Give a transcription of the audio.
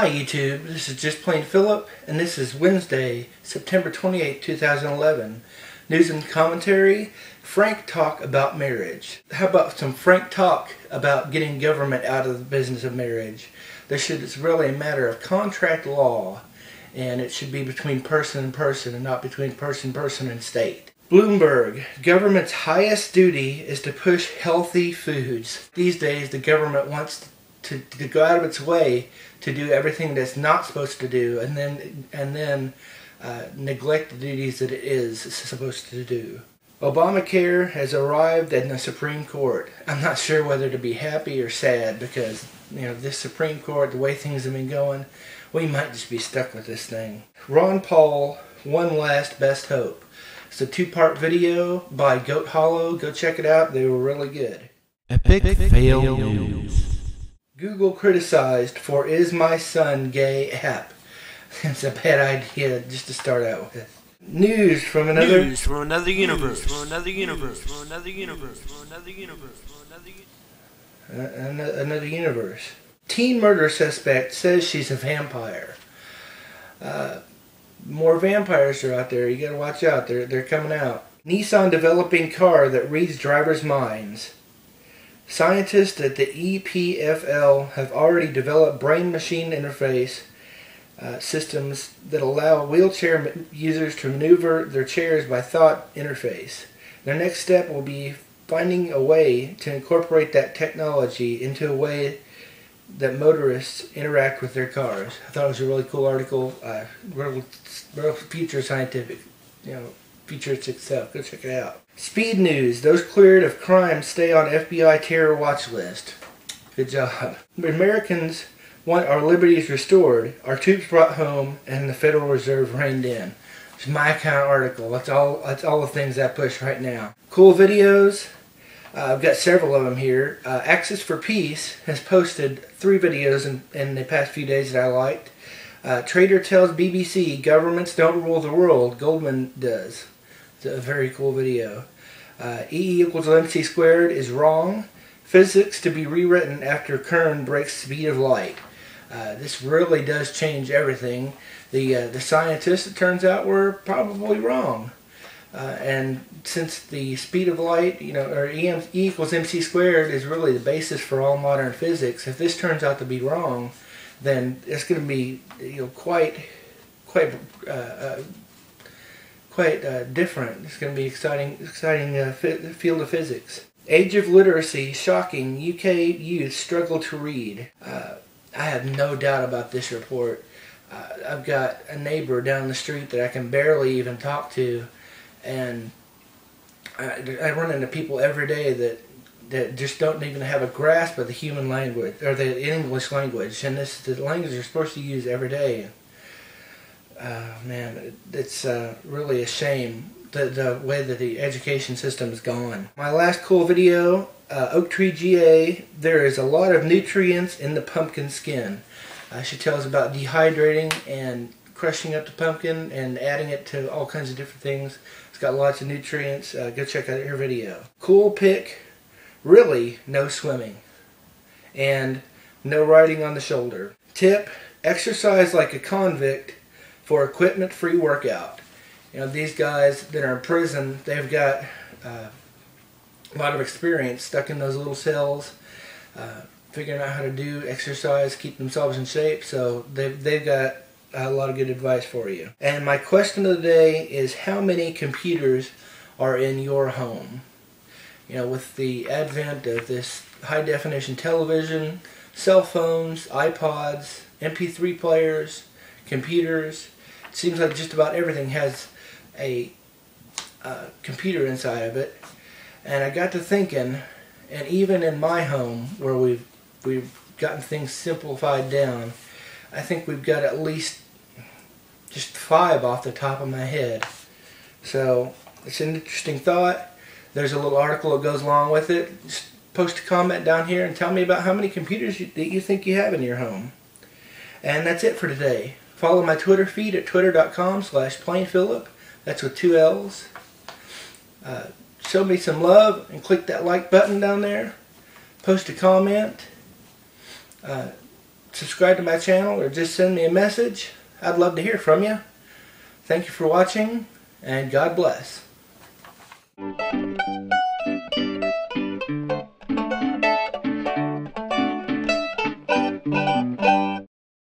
Hi YouTube, this is Just Plain Phillip, and this is Wednesday, September 28, 2011. News and commentary, frank talk about marriage. How about some frank talk about getting government out of the business of marriage? It's really a matter of contract law, and it should be between person and person and not between person, and state. Bloomberg, government's highest duty is to push healthy foods. These days the government wants to go out of its way to do everything that's not supposed to do, and then neglect the duties that it is supposed to do. Obamacare has arrived in the Supreme Court. I'm not sure whether to be happy or sad because, this Supreme Court, the way things have been going, we might just be stuck with this thing. Ron Paul, One Last Best Hope. It's a 2-part video by Goat Hollow. Go check it out. They were really good. Epic fail news. Google criticized for Is My Son Gay app. It's a bad idea just to start out with. News from another universe. Another universe. Teen murder suspect says she's a vampire. More vampires are out there. You gotta watch out. They're coming out. NISSAN developing car that reads drivers' minds. Scientists at the EPFL have already developed brain-machine interface systems that allow wheelchair users to maneuver their chairs by thought interface. Their next step will be finding a way to incorporate that technology into a way that motorists interact with their cars. I thought it was a really cool article, real future scientific, futuristic stuff. Go check it out. Speed news. Those cleared of crime stay on FBI terror watch list. Good job. Americans want our liberties restored, our troops brought home, and the Federal Reserve reined in. It's my kind of article. That's all the things I push right now. Cool videos. I've got several of them here. Access for Peace has posted 3 videos in the past few days that I liked. Trader tells BBC governments don't rule the world, Goldman does. It's a very cool video. E equals MC squared is wrong. Physics to be rewritten after CERN breaks speed of light. This really does change everything. The scientists, it turns out, were probably wrong. And since the speed of light, or E equals MC squared is really the basis for all modern physics, if this turns out to be wrong, then it's going to be quite different. It's going to be exciting field of physics. Age of literacy shocking. UK youth struggle to read. I have no doubt about this report. I've got a neighbor down the street that I can barely even talk to, and I run into people every day that just don't even have a grasp of the human language, or the English language, and this is the language they're supposed to use every day. Man, it's really a shame the way that the education system is gone. My last cool video, OakTreeGA, there is a lot of nutrients in the pumpkin skin. She tells about dehydrating and crushing up the pumpkin and adding it to all kinds of different things. It's got lots of nutrients. Go check out her video. Cool pick, really no swimming and no riding on the shoulder. Tip, exercise like a convict for equipment-free workout. These guys that are in prison, they've got a lot of experience stuck in those little cells, figuring out how to do exercise, keep themselves in shape, so they've got a lot of good advice for you. And my question of the day is, how many computers are in your home? With the advent of this high-definition television, cell phones, iPods, MP3 players, computers, it seems like just about everything has a computer inside of it. And I got to thinking, and even in my home where we've gotten things simplified down, I think we've got at least just 5 off the top of my head. So it's an interesting thought. There's a little article that goes along with it. Just post a comment down here and tell me about how many computers that you think you have in your home. And that's it for today. Follow my Twitter feed at twitter.com/plainphillip. That's with 2 L's. Show me some love and click that like button down there. Post a comment. subscribe to my channel or just send me a message. I'd love to hear from you. Thank you for watching, and God bless.